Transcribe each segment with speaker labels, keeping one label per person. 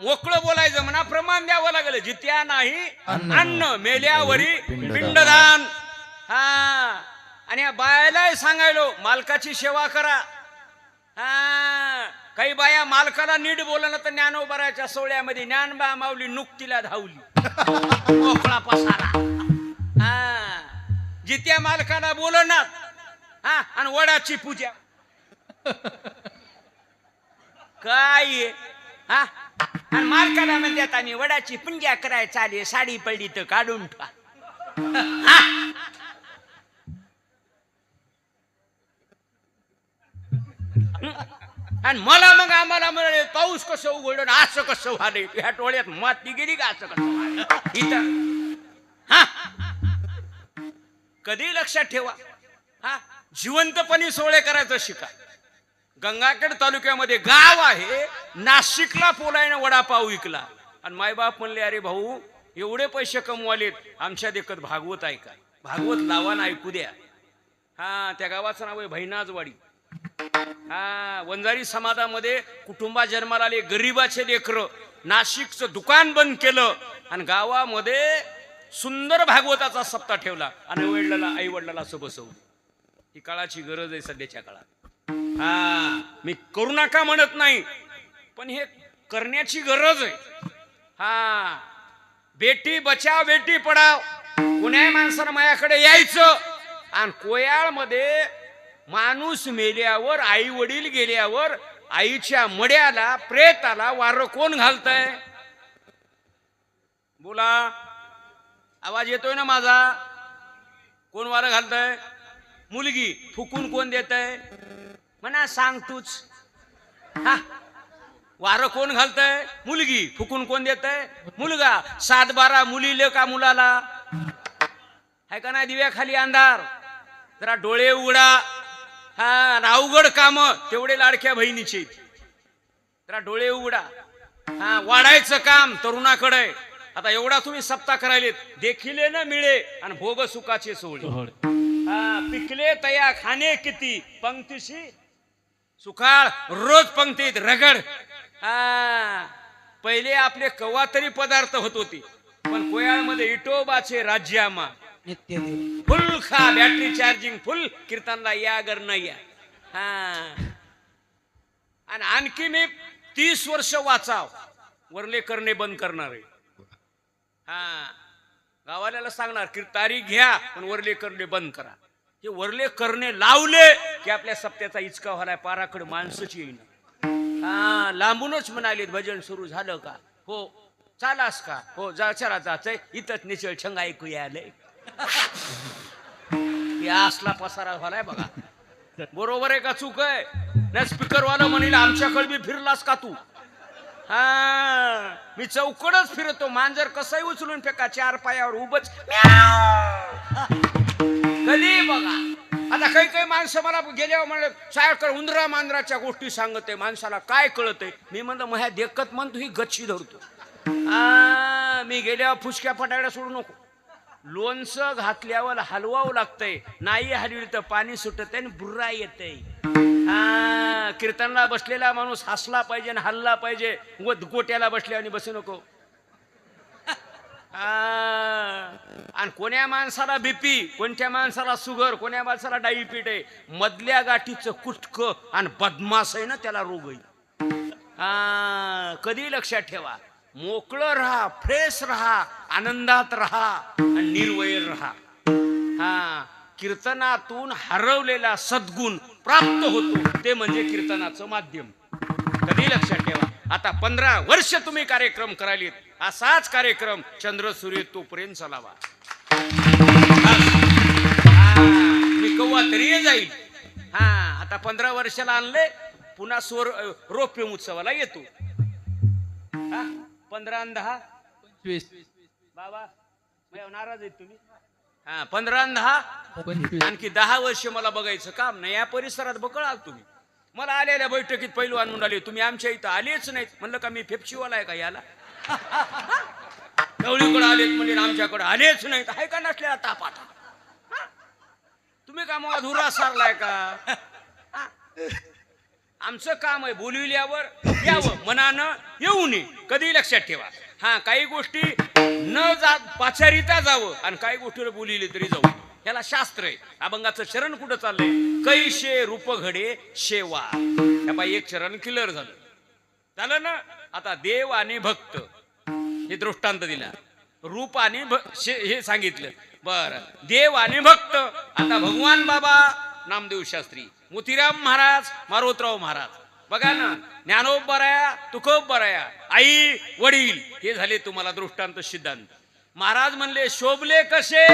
Speaker 1: मोकळं बोलायचं म्हणा, प्रमाण द्यावं लागलं. जित्या नाही अन्न मेल्यावरी पिंडदान. हा, आणि या बायालाही सांगायलो मालकाची सेवा करा. हा, काही बाया मालकाला नीट बोलणं तर ज्ञानोबाराच्या सोहळ्यामध्ये ज्ञानबा माऊली नुकतीला धावली. मोकळा पसारा. हा, जित्या मालकाला बोलणार. हा, आणि वडाची पूजा काय. हा, आणि मालकाला म्हणतात आणि वडाची पूजा कराय चालेल, साडी पडली तर काढून ठेवा. आणि मला मग आम्हाला म्हणाले पाऊस कसं उघडलं असं कसं व्हाले, ह्या टोळ्यात माती गेली का असं कसं इथं. हा, कधी लक्षात ठेवा. हा, जिवंतपणी सोहळे करायचं शिका. गंगाखेड तालुक्यामध्ये गाव आहे, नाशिकला पोलायनं वडापाव विकला. आणि मायबाप म्हणले अरे भाऊ एवढे पैसे कमवालेत, आमच्या देखत भागवत ऐका. भागवत लावा ना, ऐकू द्या. हा, त्या गावाचं नाव आहे भैनाजवाडी. हा, वंजारी समाजामध्ये कुटुंबा जन्माला आले, गरीबाचे लेकरं. नाशिकचं दुकान बंद केलं आणि गावामध्ये सुंदर भागवताचा सप्ताह ठेवला. आणि आई वडिलाला असं बसवलं. ही काळाची गरज आहे सध्याच्या काळात. हा, मी करू नका म्हणत नाही, पण हे करण्याची गरज आहे. हा, बेटी बचाव बेटी पढाव. कोण्या माणसानं माझ्याकडे यायचं. आणि कोयाळ मध्ये माणूस मेल्यावर, आई वडील गेल्यावर आईच्या मड्याला प्रेताला वारं कोण घालतय? बोला, आवाज येतोय ना माझा? कोण वारं घालतय? मुलगी. फुकून कोण देतय? म्हणा सांग तूच. हा, वारं कोण घालतय? मुलगी. फुकून कोण देतय? मुलगा. 7-12 मुलीले का मुलाला? आहे का नाही दिव्याखाली अंधार? जरा डोळे उघडा. हा, अवघड काम तेवढे लाडक्या बहिणीचे. जरा डोळे उघडा. हा, वाढायचं काम तरुणाकडे. आता एवढा तुम्ही सप्ताह करायलेत, देखिले न मिळे आणि भोग सुखाचे सोहळे. हा, पिकले तया खाणे किती, पंक्तीशी सुखाळ रोज पंक्तीत रगड. हा, पहिले आपले कवा तरी पदार्थ होत होते, पण कोयाळमध्ये इटोबाचे राज्यामा फुल खा, बॅटरी चार्जिंग फुल, कीर्तनला या गर नाही या. हा, आणि आणखी मी 30 वर्ष वाचाव, वरले करणे बंद करणार आहे. हा, गावाल्याला सांगणार की तारीख घ्या पण वरले करणे बंद करा. हे वरले करणे लावले की आपल्या सप्त्याचा इचका व्हायला, पाराकडे माणसंच येईन. हा, लांबूनच म्हणाले भजन सुरू झालं का? हो. चालास का? हो. जा, चला जायचंय. इथंच निचळ छंग ऐकू आलंय. असला पसारा झालाय बघा. बरोबर आहे का चूक आहे? ना स्पीकर वाला म्हणेल आमच्याकडे बी फिरलास का तू? हा, मी चौकडच फिरतो. मांजर कसंही उचलून फेका, 4 पायावर उभच. कधी बघा. आता काही काही माणसं मला गेल्यावर म्हणलं सायकर उंदरा मांजराच्या गोष्टी सांगते. माणसाला काय कळतंय? मी म्हणलं माझ्या देखत म्हणतो ही गच्ची धरतो. मी गेल्यावर फुसक्या फटाड्या सोडू नको. लोणचं घातल्यावर हलवावं लागतंय. नाही हलविल तर पाणी सुटत आणि बुर्रा येतय. हा, कीर्तनला बसलेला माणूस हसला पाहिजे आणि हल्ला पाहिजे. गोट्याला बसल्यावर बसू नको. आणि कोण्या माणसाला बीपी, कोणत्या माणसाला शुगर, कोण्या माणसाला डायबिटीज आहे. मधल्या गाठीचं कुटक आणि बदमाश आहे ना, त्याला रोग आहे. कधी लक्षात ठेवा. मोकळं राहा, फ्रेश राहा, आनंदात राहा आणि निर्वैर राहा. हा, कीर्तनातून हरवलेला सद्गुण प्राप्त होतो, ते म्हणजे कीर्तनाचं माध्यम. कधी लक्षात ठेवा. आता 15 वर्ष तुम्ही कार्यक्रम करायलेत. असाच कार्यक्रम चंद्र सूर्य तोपर्यंत चालावा. मी कव्हा तरी जाईल. हा, आता 15 वर्षाला आणले, पुन्हा रोप्य उत्सवाला येतो. 15 आणि 10 25. बाबा नाराज आहेत तुम्ही? हा, 15 आणि 10 25. आणखी 10 वर्ष मला बघायचं काम नाही. या परिसरात बकळाल तुम्ही. मला आलेल्या बैठकीत पैलवान म्हणून तुम्ही आमच्या इथं आलेच नाहीत. म्हणलं का मी फेपशीवाला आहे का याला? गवळीकडे आलेत म्हणजे आमच्याकडे आलेच नाहीत. आहे का नसलेला ताप? आता तुम्ही का मग अधुरा सारलाय का? आमचं काम आहे बोलविल्यावर यावं, मनानं येऊ नये, कधी लक्षात ठेवा. हा, काही गोष्टी न जा पाचारिता जावं आणि काही गोष्टीवर बोलिले तरी जाऊ. याला शास्त्र आहे. अभंगाचं चरण कुठं चाललंय? कैशे रूप घडे शेवा. ह्या बाई एक चरण क्लिअर झालं ना. आता देव आणि भक्त हे दृष्टांत दिला, रूप आणि हे सांगितलं. बर, देव आणि भक्त. आता भगवान बाबा नामदेव शास्त्री, मोतीराम महाराज, मारोतराव महाराज, बघा ना, ज्ञानोब बराया, तुकोब बराया, आई वडील, हे झाले तुम्हाला दृष्टांत सिद्धांत. महाराज म्हणले शोभले कसे,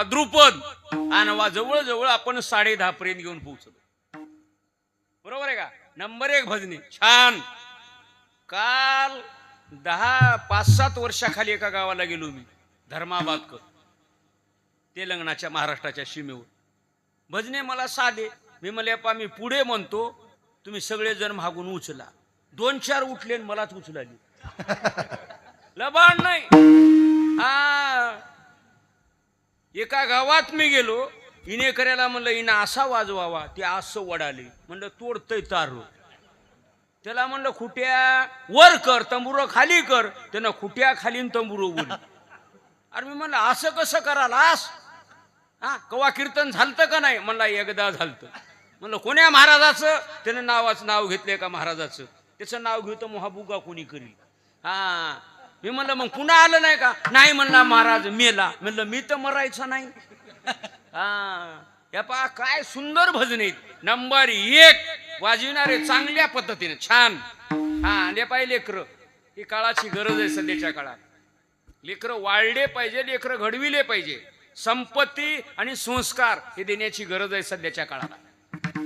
Speaker 1: द्रुपद आणि जवळ आपण 10:30 पर्यंत घेऊन पोहोचलो. बरोबर आहे का? नंबर 1 भजनी छान. काल 5-7 वर्षाखाली एका गावाला गेलो मी, धर्माबादकर, तेलंगणाच्या महाराष्ट्राच्या सीमेवर. भजने मला साधे. मी म्हणले मी पुढे म्हणतो, तुम्ही सगळेजण मागून उचला. 2-4 उठले आणि मलाच उचलाली. लबाड नाही. एका गावात मी गेलो, इने करायला म्हणलं इना असा वाजवावा, ते असं वडाले. म्हणलं तोडतय तार. त्याला म्हणलं खुट्या वर कर, तंबुर खाली कर. त्यानं खुट्या खाली तंबुर बोल. अरे मी म्हणलं असं कसं करालास? कवा कीर्तन झालतं का नाही? म्हणला एकदा झालतं. म्हणलं कोण्या महाराजाचं? त्यानं नाव घेतलंय का महाराजाचं? त्याचं नाव घेऊ तर महाबुगा कोणी करील. मी म्हणलं मग पुन्हा आलं नाही का? नाही म्हणला महाराज मेला. म्हणलं मी तर मरायचं नाही. हा या पहा काय सुंदर भजन आहेत. नंबर 1 वाजविणारे चांगल्या पद्धतीने छान. हा लेपाय लेकर ही काळाची गरज आहे. सध्याच्या काळात लेकर वाढले पाहिजे, लेकर घडविले पाहिजे. संपत्ती आणि संस्कार हे देण्याची गरज आहे सध्याच्या काळाला.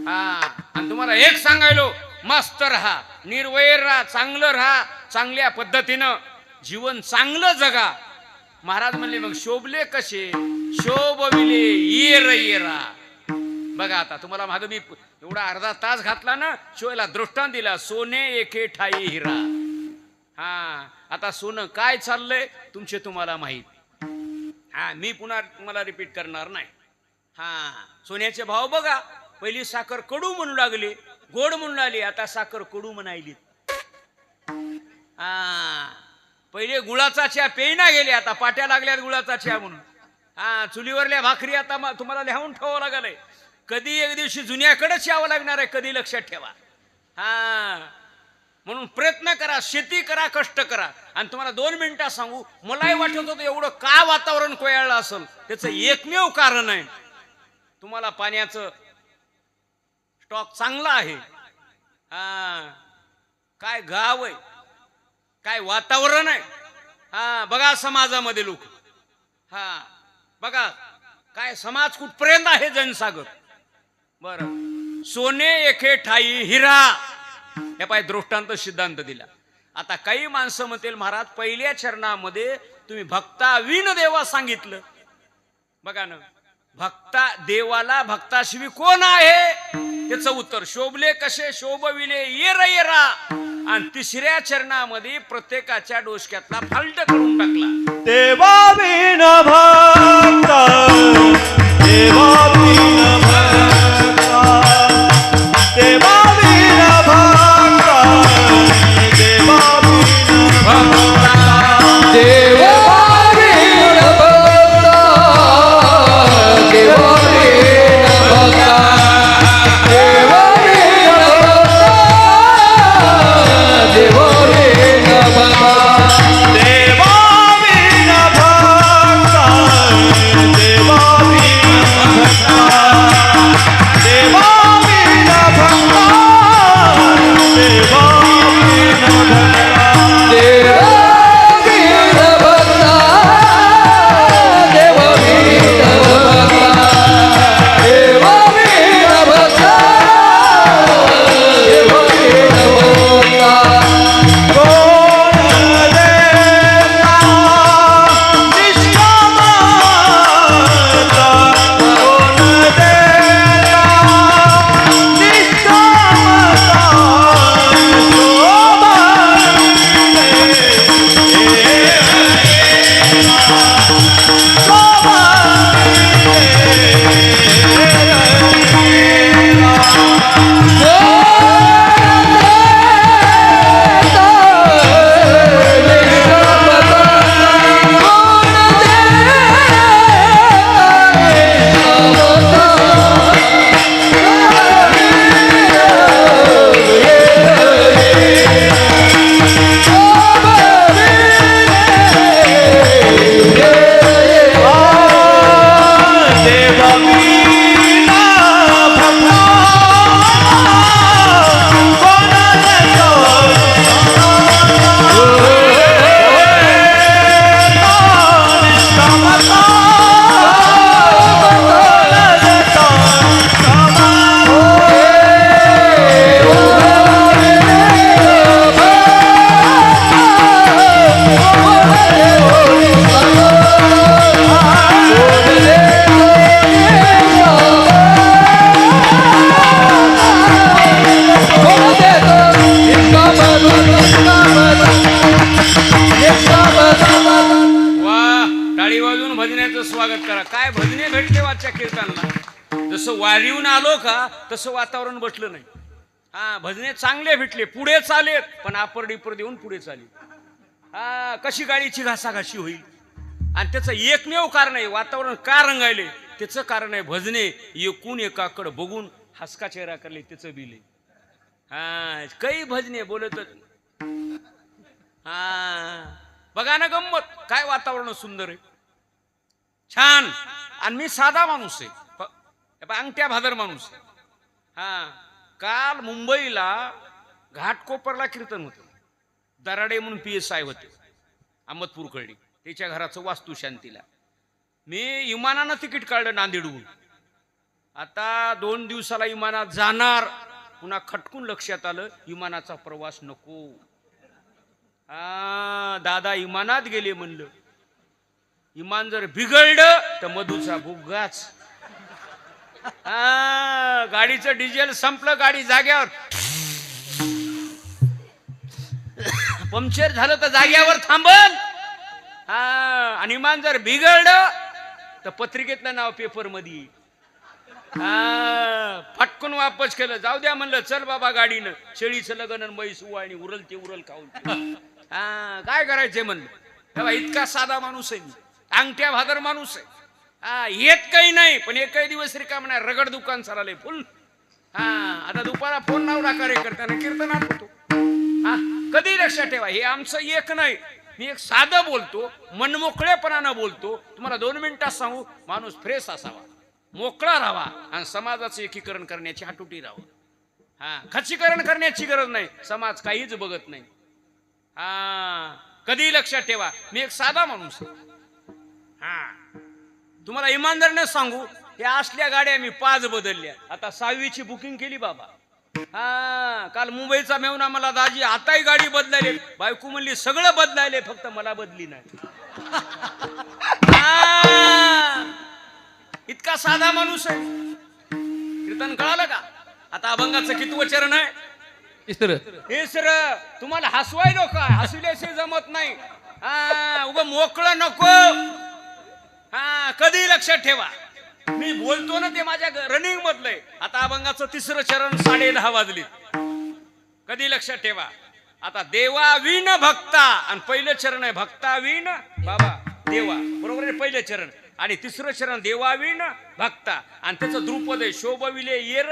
Speaker 1: हा आणि तुम्हाला एक सांगायलो, मस्त राहा, निर्वैर राहा, चांगलं राहा, चांगल्या पद्धतीनं जीवन चांगलं जगा. महाराज म्हणले मग शोभले कसे? शोभविले येर येरा. बघा आता तुम्हाला माग मी एवढा अर्धा तास घातला ना, शोला दृष्टांत दिला, सोने एके ठाई हिरा. हा आता सोनं काय चाललंय तुमचे तुम्हाला माहित. हा मी पुन्हा तुम्हाला रिपीट करणार नाही. हा सोन्याचे भाव बघा. पहिली साखर कडू म्हणू लागली, गोड म्हणू लागली, आता साखर कडू म्हणायली. हा पहिले गुळाचा चहा पेईना गेले, आता पाट्या लागल्यात गुळाचा चहा म्हणून. हा चुलीवरल्या भाकरी आता तुम्हाला लिहून ठेवावं लागलंय. कधी एक दिवशी जुन्याकडेच यावं लागणार आहे, कधी लक्षात ठेवा. हा म्हणून प्रयत्न करा, शेती करा, कष्ट करा. आणि तुम्हाला 2 मिनिटात सांगू, मलाही वाटत होतं एवढं का वातावरण कोयाळलं असेल. त्याचं एकमेव कारण आहे, तुम्हाला पाण्याचं स्टॉक चांगला आहे. हा काय गाव आहे, काय वातावरण आहे. हा बघा समाजामध्ये लोक, हा बघा काय समाज कुठपर्यंत आहे. जनसागर बर सोने एके ठाई हिरा. हे पाय दृष्टांत सिद्धांत दिला. आता काही माणसं म्हणतील महाराज पहिल्या चरणामध्ये तुम्ही भक्ता विन देवा सांगितलं. बघा ना, भक्ता देवाला भक्ताशिवी कोण आहे? त्याचं उत्तर शोभले कसे? शोभविले येरा येरा. आणि तिसऱ्या चरणामध्ये प्रत्येकाच्या डोसक्यातला फाल्ट करून टाकला.
Speaker 2: देवा विन भक्ता, देवा विन भक्ता, देवा विन भक्ता, देवा विन भक्ता,
Speaker 3: देवा विन भक्ता, देवा विन भक्ता, देवा विन भक्ता, देवा विन भक्ता,
Speaker 2: देवा विन भक्ता, देवा विन भक्ता, देवा विन भक्ता, देवा विन भक्ता.
Speaker 3: देवा विन भक्ता, देवा विन भक्ता, देवा विन भक्ता, देवा विन भक्ता.
Speaker 2: कोण देता निष्कामता, कोण देता निष्कामता,
Speaker 1: स्वागत करा. काय भजने भेटले वाच्या कीर्तनाला. जसं वारीहून आलो का तसं वातावरण बसलं नाही. हा भजने चांगले भेटले, पुढे चालेत, पण आपरडी देऊन पुढे चालेल. हा कशी गाडीची घासाघाशी होईल. आणि त्याचं एकमेव कारण आहे वातावरण का रंगायले, त्याचं कारण आहे भजने एकूण एकाकडे बघून हसका चेहरा करले, त्याचं बिल आहे. हा काही भजने बोलत हा बघा ना गंमत, काय वातावरण सुंदर आहे, छान. आणि मी साधा माणूस आहे, अंगठ्या भादर माणूस आहे. हा, काल मुंबईला घाटकोपरला कीर्तन होतं. दराडे म्हणून PSI होते अहमदपूरकडे, त्याच्या घराचं वास्तुशांतीला. मी विमानानं तिकीट काढलं नांदेडहून. आता 2 दिवसाला विमानात जाणार, पुन्हा खटकून लक्षात आलं विमानाचा प्रवास नको. दादा विमानात गेले म्हणलं. विमान जर बिघडलं तर मधूचा बुग्गाच. गाडीचं डिझेल संपलं, गाडी जाग्यावर. पंक्चर झालं तर जाग्यावर थांबल. आणि विमान जर बिघडलं तर पत्रिकेतलं नाव पेपर मध्ये. फटकून वापस केलं. जाऊ द्या म्हणलं, चल बाबा गाडीनं. शेळीचं लगन आणि म्हैस उवाळणी, उरल ते उरल खाऊन. काय करायचंय म्हणलं. तेव्हा इतका साधा माणूस आहे मी, अंगठ्या भादर माणूस आहे. येत काही नाही, पण एकही दिवस रिकाम नाही. रगड दुकान चाललंय फुल. आता दुपारा फोन लावला कार्यकर्त्यानं, कीर्तनात होतो. कधी लक्षात ठेवा, हे आमचं एक नाही. मी एक साधं बोलतो, मनमोकळेपणानं बोलतो. तुम्हाला 2 मिनिटात सांगू, माणूस फ्रेश असावा, मोकळा राहावा आणि समाजाचं एकीकरण करण्याची हाटुटी राहावं. खच्चीकरण करण्याची गरज नाही, समाज काहीच बघत नाही. कधी लक्षात ठेवा, मी एक साधा माणूस आहे. तुम्हाला इमानदारीने सांगू, या असल्या गाड्या मी 5 बदलल्या. आता 6वीची बुकिंग केली बाबा. काल मुंबईचा मेवना मला, दाजी आताही गाडी बदलायले. बायको म्हणली सगळं बदलायले, फक्त मला बदली नाही. इतका साधा माणूस आहे. कीर्तन कळालं का? आता अभंगाचं कितवं चरण आहे? तिसरं. तुम्हाला हसवायलो का? हसल्याशिवाय जमत नाही. उगा मोकळं नको. कधी लक्षात ठेवा, मी बोलतो ना ते माझ्या रनिंग मधलंय. आता अभंगाचं 3रं चरण 10:30 वाजली. कधी लक्षात ठेवा, आता देवा विण भक्ता, आणि पहिलं चरण आहे भक्ता विण बाबा देवा, बरोबर आहे पहिलं चरण. आणि 3रं चरण देवा विण भक्ता, आणि त्याचं द्रुपद आहे शोभविले येर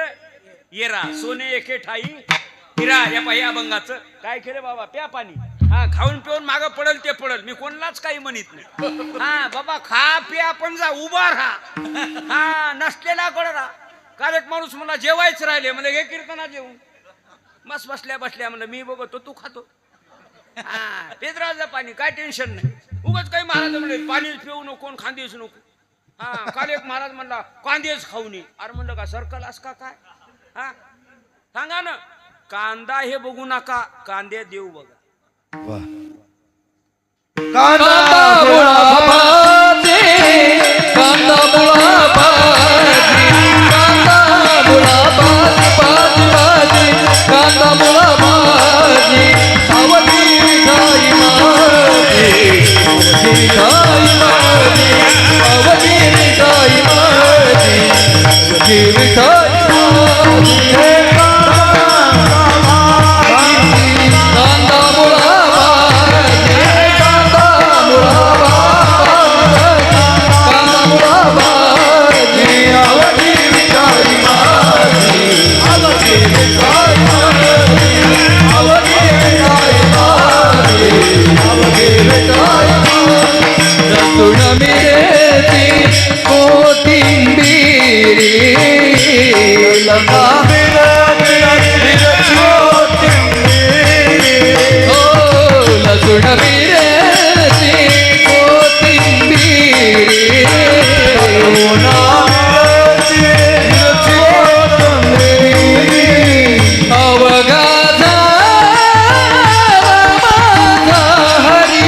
Speaker 1: येरा सोने एके ठाई हिरा. या पाही अभंगाचं काय केलं बाबा, प्या पाणी. खाऊन पिऊन मागं पडल ते पडल, मी कोणालाच काही म्हणत नाही. बाबा खा प्या पण जा, उभा राहा. नसलेला कळ राहा. काल एक माणूस मला जेवायच राहिले, म्हणजे हे कीर्तना जेवून मस्त बसल्या बसल्या म्हणलं मी बघतो तू खातो. पेदराचं पाणी काय टेन्शन नाही. उगाच काही महाराज म्हणले पाणीच पिऊ नको, खांदेच नको. काल एक महाराज म्हणला कांदेच खाऊ नये. अरे म्हणलं का सर्कल अस का काय? सांगा ना. कांदा हे बघू नका, कांदे देऊ बघा.
Speaker 3: कांदा मुळा भाजी, कांदा मुळा भाजी, कांदा मुळा भाजी, भाजी, कांदा मुळा भाजी. सावली गाई माझी, गाई माझी, सावली गाई माझी, गाई माझी. कांदा मुळा भाजी, कांदा मुळा भाजी, कांदा मुळा भाजी. आवडी गाई माझी, आवडी गाई माझी, आवडी गाई माझी, आवडी गाई माझी. रसूण मिरची कोथिंबीर, लंगा लसूण मिरची कोथिंबीर, अवघा माझा हरी,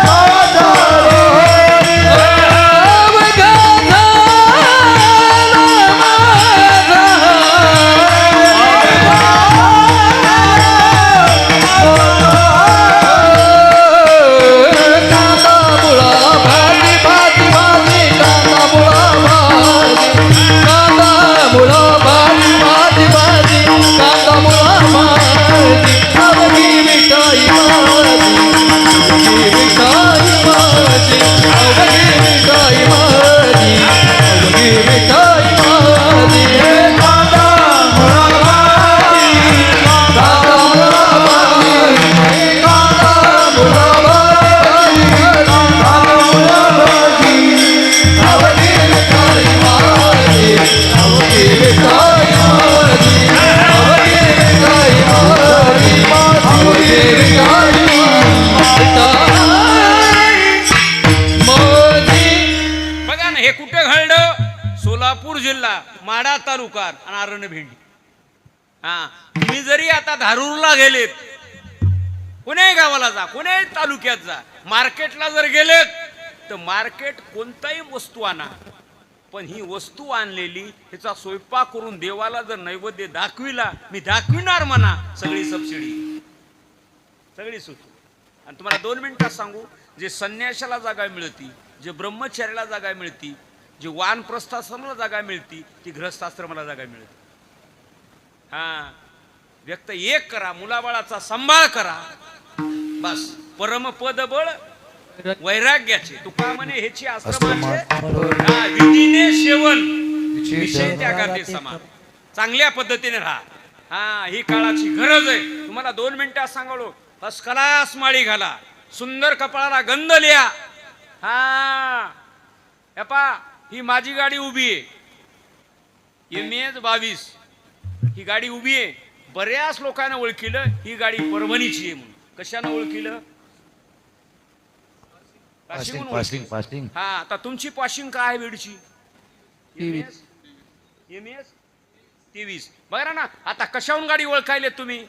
Speaker 3: अवघा
Speaker 1: आणि हे कुठे घडलं? सोलापूर जिल्हा, माढा तालुका आणि आरण भेंडी. हा, तुम्ही जरी आता धारूरला गेलेत, कोण्याही गावाला जा, कोण्याही तालुक्यात जा, मार्केटला जर गेलेत तर मार्केट कोणताही वस्तू आणा, पण ही वस्तू आणलेली ह्याचा स्वयंपाक करून देवाला जर नैवेद्य दाखविला, मी दाखविणार म्हणा, सगळी सबसिडी, सगळी सुट. आणि तुम्हाला 2 मिनिटात सांगू, जे संन्याशाला जागा मिळती, जे ब्रह्मचर्याला जागा मिळती, जे वानप्रस्थाश्रमाला जागा मिळती, ती गृहस्थाश्रमाला जागा मिळते. हा, व्यक्त एक करा, मुलाबाळाचा सांभाळ करा, बस. परमपद बळ वैराग्याचे, तुका म्हणे ह्याची आश्रमाचे, विधीने सेवन विषय त्यागाते समान. चांगल्या पद्धतीने राहा. हा, ही काळाची गरज आहे. तुम्हाला 2 मिनिटात सांगलो, फर्स्ट क्लास माळी घाला, सुंदर कपाळाला गंध लिहा. हा, ही माझी गाडी उभी आहे, MS-22 ही गाडी उभी आहे. बऱ्याच लोकांना ओळखीलं ही गाडी परभणीची आहे म्हणून. कशानं ओळखीलं?
Speaker 2: पासिंग.
Speaker 1: हा, आता तुमची पासिंग काय आहे वेडची? MS-23 बघा ना. आता कशाहून गाडी ओळखायले तुम्ही?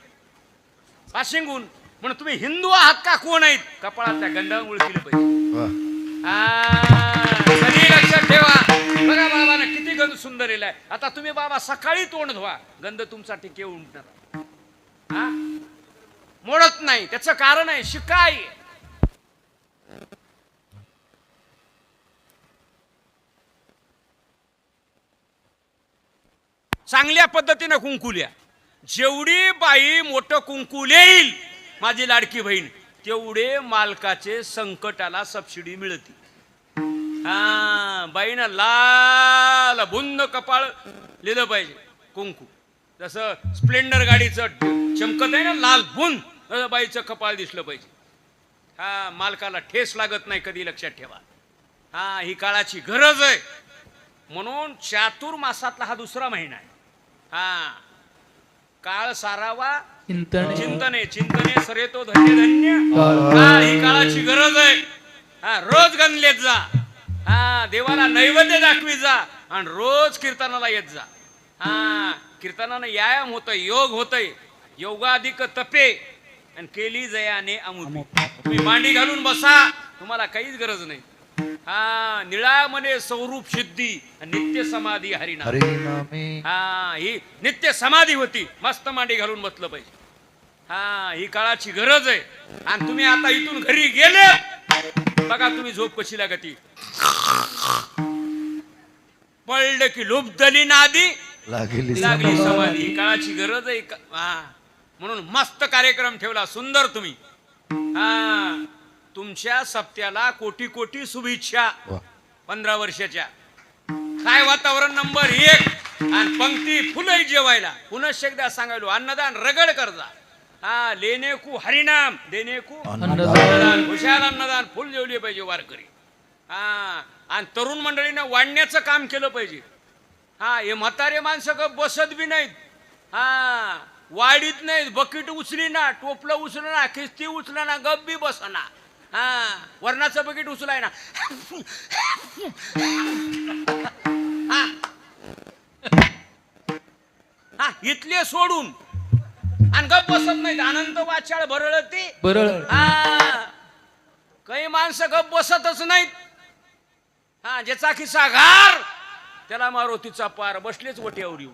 Speaker 1: पासिंगहून. म्हणून तुम्ही हिंदू आहात का कोण आहेत? कपाळात त्या गंधावून ओळखीलं पाहिजे. कधी लक्षात ठेवा. बघा बाबानं किती गंध सुंदर लिहिलाय. आता तुम्ही बाबा सकाळी तोंड धुवा, गंध तुमचा टिके उमटणार, हा, मोडत नाही. त्याचं कारण आहे शिकाय. चांगल्या पद्धतीनं कुंकू लिहा. जेवढी बाई मोठं कुंकू येईल माझी लाडकी बहीण, तेवढे मालकाचे संकटाला सबसिडी मिळते. हा, बाईनं लाल बुंद कपाळ लिहिलं पाहिजे कुंकू. जसं स्प्लेंडर गाडीचं चमकत आहे ना लाल बुंद, बाईचं कपाळ दिसलं पाहिजे. हा, मालकाला ठेस लागत नाही, कधी लक्षात ठेवा. हा, ही काळाची गरज आहे. म्हणून चातुर्मासातला हा 2रा महिना आहे. हा, काळ सारावा चिंतने, चिंतने सरेतो धन्य धन्य. हा, ही काळाची गरज आहे. हा, रोज गणलेत जा. हा, देवाला नैवेद्य दाखवी जा आणि रोज कीर्तनाला येत जा. हा, कीर्तनानं व्यायाम होतोय, योग होतोय. योगाधिक तपे आणि केली जयाने अमुपी. तुम्ही मांडी घालून बसा, तुम्हाला काहीच गरज नाही. हा, निळा म्हणे स्वरूप सिद्धी, नित्य समाधी हरिनाम. हा, ही नित्य समाधी होती. मस्त मांडी घालून बसलं पाहिजे. हा, ही काळाची गरज आहे. आणि तुम्ही आता इथून घरी गेले, बघा तुम्ही झोप कशी लागती. पडलं की लुब्धली नादी, लागली समाधी. ही काळाची गरज आहे. हा, म्हणून मस्त कार्यक्रम ठेवला, सुंदर तुम्ही. हा, तुमच्या सप्त्याला कोटी कोटी शुभेच्छा. 15 वर्षाच्या. काय वातावरण नंबर 1. आणि पंक्ती फुलं जेवायला. पुनश्च एकदा सांगायलो, अन्नदान रगड करजा. हा, लेने को हरिनाम, देने को अन्नदान. खुशाल अन्नदान, फुल जेवले पाहिजे वारकरी. हा, आणि तरुण मंडळीनं वाढण्याचं काम केलं पाहिजे. हा, हे म्हातारे माणसं गप बसत बी नाहीत. हा, वाढीत नाहीत. बकीट उचली ना, टोपलं उचलं ना, खिस्ती उचलं ना, गप बी बसना. हा, वरणाचं बकेट उचलाय ना. हा, इथले सोडून आणि गप बसत नाहीत. अनंत वाचाळ भरळती
Speaker 3: बरळ.
Speaker 1: हा, काही माणसं गप बसतच नाहीत. हा, ज्याचा खिस्सा घार त्याला मारुतीचा पार. बसलेच वट्यावर येऊ.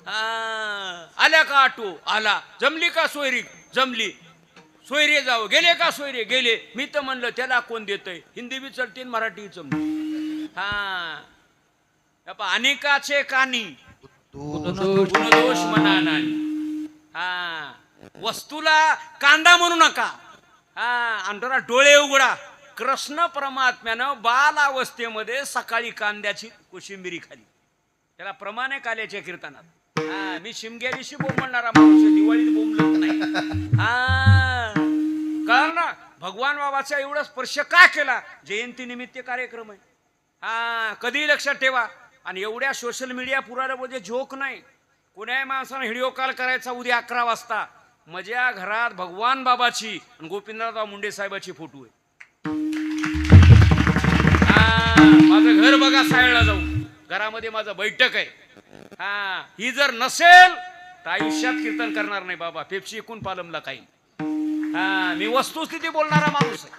Speaker 1: हा, आल्या का आटो? आला. जमली का सोयरी? जमली. सोयरे जाऊ. गेले का सोयरे? गेले. मी तर म्हणलं त्याला कोण देतय? हिंदी बी चलते, मराठी चलते. हा, अनेकाचे कानी गुणदोष म्हणा नाही. हा, वस्तूला कांदा म्हणू नका. हा, आणि डोळे उघडा. कृष्ण परमात्म्यानं बाल अवस्थेमध्ये सकाळी कांद्याची कोशिंबिरी खाली. त्याला प्रमाणे काल्याच्या कीर्तनात. हा, मी शिमग्या दिवशी बोंबलणारा माणूस, दिवाळीत बोंबलत नाही. हा, कळलं ना. भगवान बाबाचा एवढा स्पर्श का केला? जयंती निमित्त कार्यक्रम आहे. हा, कधी लक्षात ठेवा. आणि एवढ्या सोशल मीडिया पुराला म्हणजे जोक नाही. कोण्याही माणसानं व्हिडिओ कॉल करायचा उद्या 11 वाजता. माझ्या घरात भगवान बाबाची आणि गोपीनाथराव मुंडे साहेबाची फोटो आहे. माझं घर बघा. रसायला जाऊ, घरामध्ये माझं बैठक आहे. हा, ही जर नसेल तर आयुष्यात कीर्तन करणार नाही बाबा. पेप्सी एकूण पालमला काही. हा, मी वस्तुस्थिती बोलणारा माणूस आहे.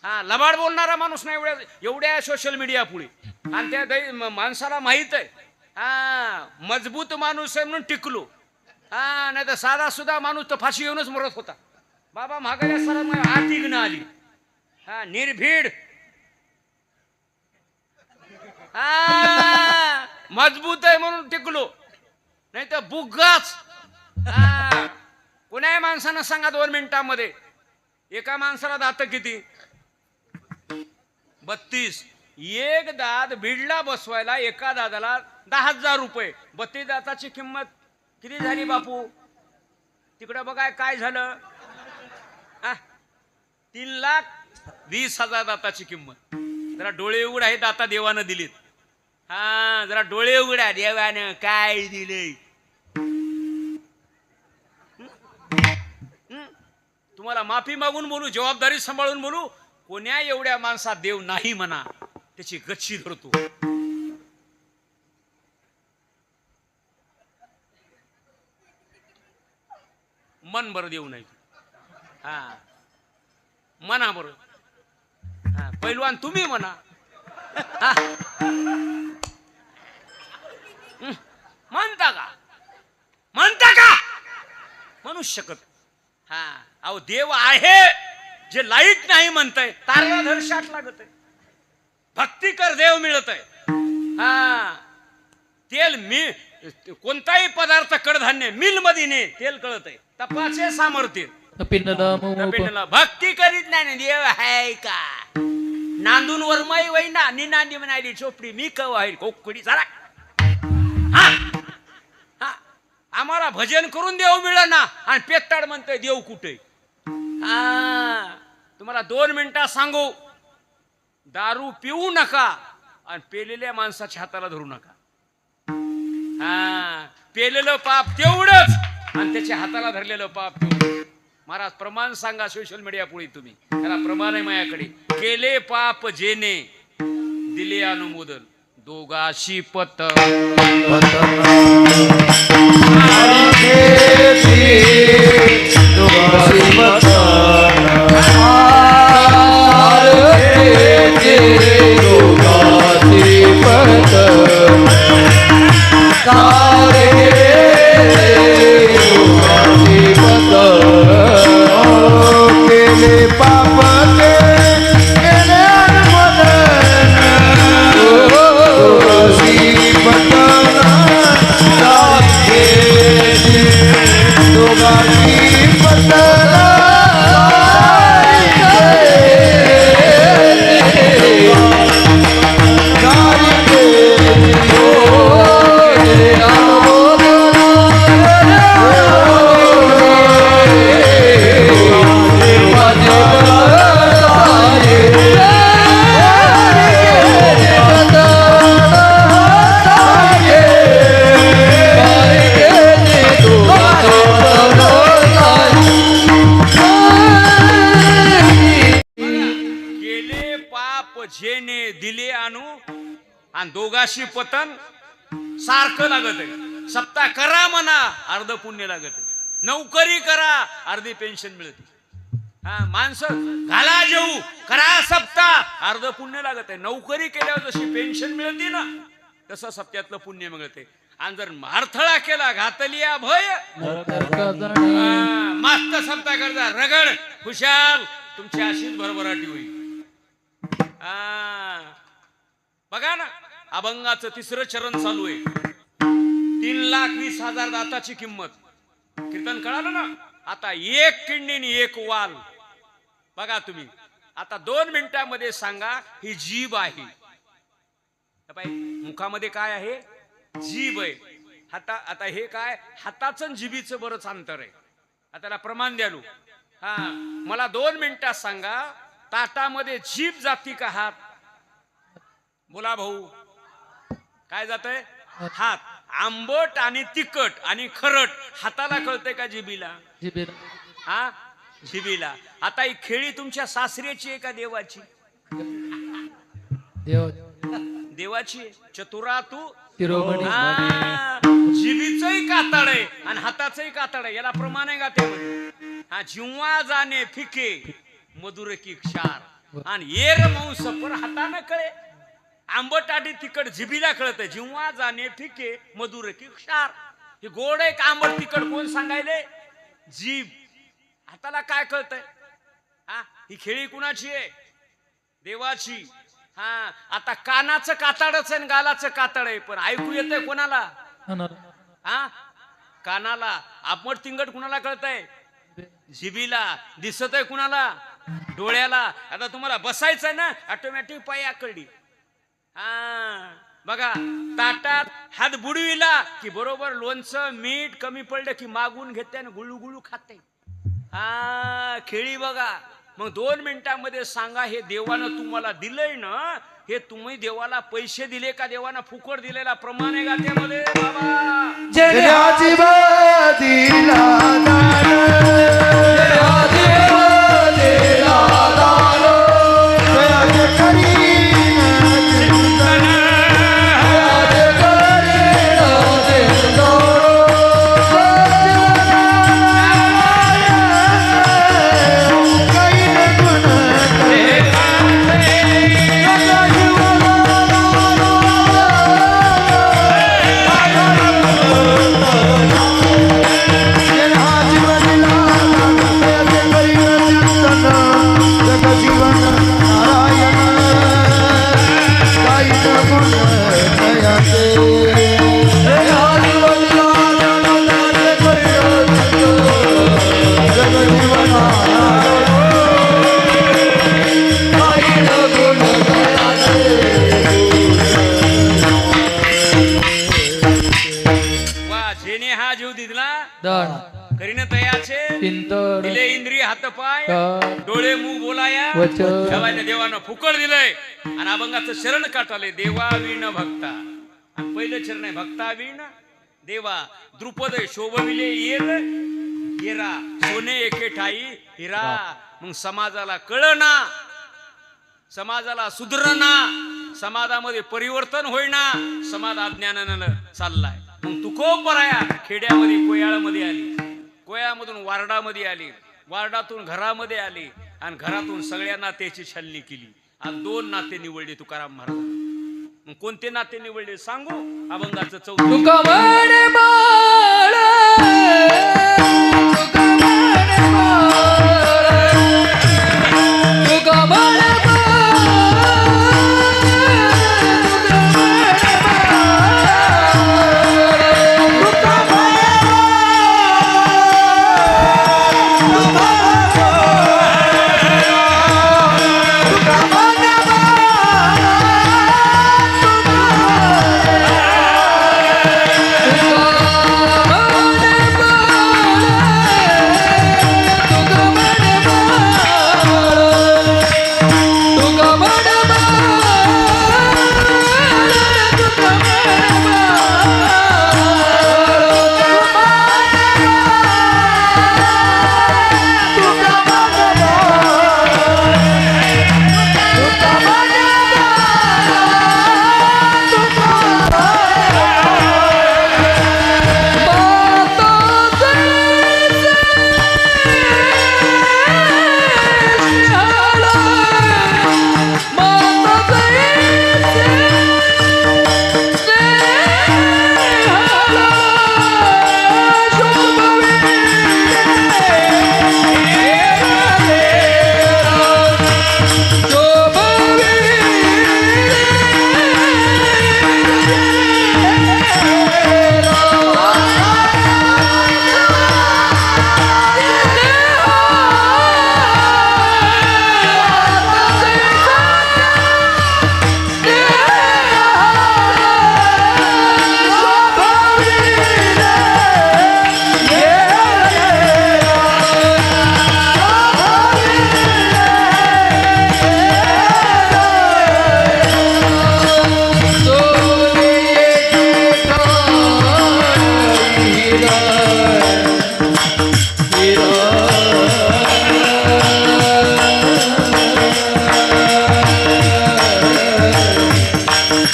Speaker 1: हा, लबाड बोलणारा माणूस नाही एवढ्या सोशल मीडिया पुढे. आणि त्या माणसाला माहित आहे. हा, मजबूत माणूस आहे म्हणून टिकलो. हा, नाही तर साधा सुद्धा माणूस तर फाशी येऊनच मरत होता बाबा. मागायला सर हात इग्न आली. हा, निर्भीड. हा, मजबूत आहे म्हणून टिकलो, नाही तर बुग्गाच. कोणाही माणसानं सांगा 2 मिनिटांमध्ये एका माणसाला दात किती? 32. एक दात बीडला बसवायला एका दादाला 10,000 रुपये. 32 दाताची किंमत किती झाली बापू? तिकडे बघाय काय झालं. 3,20,000 दाताची किंमत. जरा डोळे उघडा, हे दाता देवानं दिलीत. हा, जरा डोळे उघडा, देवानं काय दिले. तुम्हाला माफी मागून बोलू, जबाबदारी सांभाळून बोलू. कोण्या एवढ्या माणसात देव नाही म्हणा, त्याची गच्ची धरतो. मन बरं देऊ नाही. हा, म्हणा बरं. हा, पैलवान तुम्ही म्हणा. म्हणता का? म्हणता का? म्हणू शकत. हा, अहो देव आहे जे लाईट नाही म्हणतंय. तारला धर शाट लागत आहे. भक्ती कर, देव मिळत आहे. हा, तेल मी कोणताही पदार्थ कडधान्य मिल मध्ये ने, तेल कळत आहे. तपाचे सामर्थ्य. पिंडला भक्ती करीत नाही, देव आहे का? नांदून वरमाई वैना नि नांदी म्हणाली चोपडी मी कव आहे कोकडी झाला. आम्हाला भजन करून देव मिळेल ना, आणि पेत्ताड म्हणतोय देव कुठे. तुम्हाला 2 मिनिटात सांगू, दारू पिऊ नका आणि पेलेल्या माणसाच्या हाताला धरू नका. पेलेलं पाप तेवढंच आणि त्याच्या हाताला धरलेलं पाप तेवढं. महाराज प्रमाण सांगा सोशल मीडिया पुढे तुम्ही. त्याला प्रमाण आहे माझ्याकडे. केले पाप जेने दिले अनुमोदन, दोघाशी पत जेने दिले आणू आणि दोघाशी पतन सारखं लागत आहे. सप्ताह करा म्हणा, अर्ध पुण्य लागत आहे. नोकरी करा, अर्धी पेन्शन मिळते. माणसं घाला जेऊ करा सप्ताह, अर्ध पुण्य लागत आहे. नोकरी केल्यावर जशी पेन्शन मिळते ना, तसं सप्त्यातलं पुण्य मिळते. आणि जर अडथळा केला, घातलिया भय मस्त सप्ताह करता रगड खुशाल, तुमची अशीच भरभराटी होईल. बघा ना, अभंगाचं 3रं चरण चालू आहे. 3,20,000 दाताची किंमत. कीर्तन कळालं ना. आता 1 किंडीन 1 वाल. बघा तुम्ही आता 2 मिनिटांमध्ये सांगा, ही जीभ आहे. मुखामध्ये काय आहे? जीभ आहे. आता हे काय? हाताचं जिभीचं बरंच अंतर आहे. आता प्रमाण द्यालो. मला 2 मिनिटात सांगा, ताटामध्ये जीभ जाती का हात? बोला भाऊ, काय जातंय? हात. आंबट आणि तिखट आणि खरट हाताला कळतंय का जिभीला? जिभीला. आता ही खेळी तुमच्या सासऱ्याची आहे का देवाची? देवाची आहे. चतुरा तू
Speaker 3: शिरोमणी
Speaker 1: जिभीचंही कातड आहे आणि हाताचंही कातड आहे. याला प्रमाण आहे का ते म्हणे? हा जिव्हा जाणे फिके मधुर की क्षार आणि येर मांस पर हाताने कळे. आंबट आधी तिकट जिभीला कळत. जिव्हा जाणे फिके मधुर की क्षार. हे गोड आहे का आंबट तिकट कोण सांगायले? जीभ. हाताला काय कळतंय? हा ही खेळी कुणाची आहे? देवाची. हा आता कानाचं कातडच आहे गालाचं कातड आहे पण ऐकू येतंय कोणाला? हा कानाला. आंबट तिंगट कुणाला कळतंय? जिभीला. दिसत आहे कुणाला? डोळ्याला. आता तुम्हाला बसायचं ना ऑटोमॅटिक पाय आकडी. हा बघा ताटात हात बुडविला की बरोबर लोणचं मीठ कमी पडलं की मागून घेते आणि गुळू गुळू खाते. हा खेळी बघा. मग 2 मिनिटांमध्ये सांगा हे देवानं तुम्हाला दिलंय ना, हे तुम्ही देवाला पैसे दिले का देवानं फुकट दिलेला प्रमाण आहे का त्यामध्ये बाबा? करीन तयाचे दिले इंद्रिय हातपाय डोळे मुख बोलाया ठेवायला देवानं फुकट दिलंय. आणि अभंगाचं शरण काटाले देवा विण भक्ता. आणि पहिलं चरण आहे भक्ता विण देवा. द्रुपद शोभविले येरा सोने एके ठाई हिरा. मग समाजाला कळना, समाजाला सुधरणा, समाजामध्ये परिवर्तन होईना, समाज अज्ञानानं चाललाय. मग तुकोबराया खेड्यामध्ये कोयाळमध्ये आली, कोयाळमधून वार्डामध्ये आली, वार्डातून घरामध्ये आली आणि घरातून सगळ्या नात्याची छलनी केली. आणि 2 नाते निवडले तुकाराम महाराज. मग कोणते नाते निवडले सांगू? अभंगाचं
Speaker 3: 14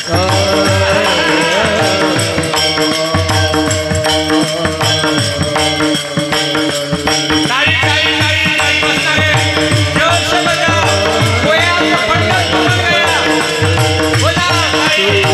Speaker 1: ताळी, ताळी, ताळी, ताळी बसणारे. जोर से बजाओ. कोया के फटकन पकड़ गया. बोला, ताळी.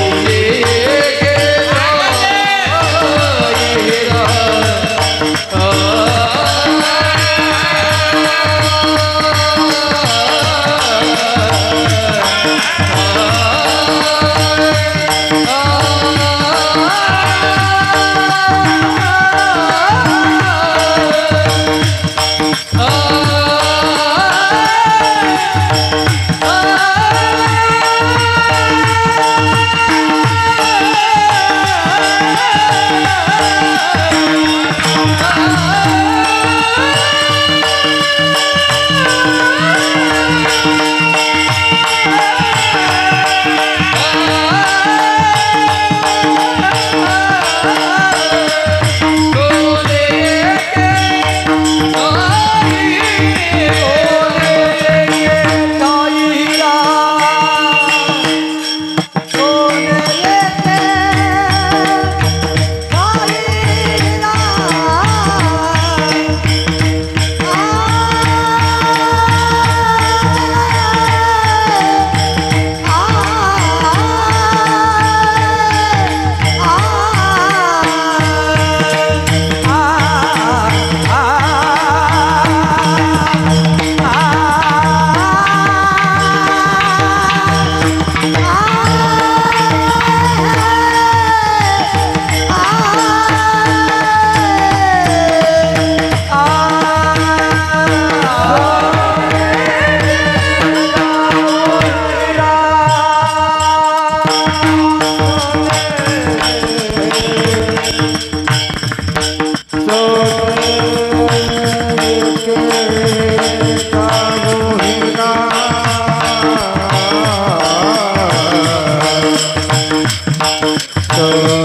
Speaker 4: So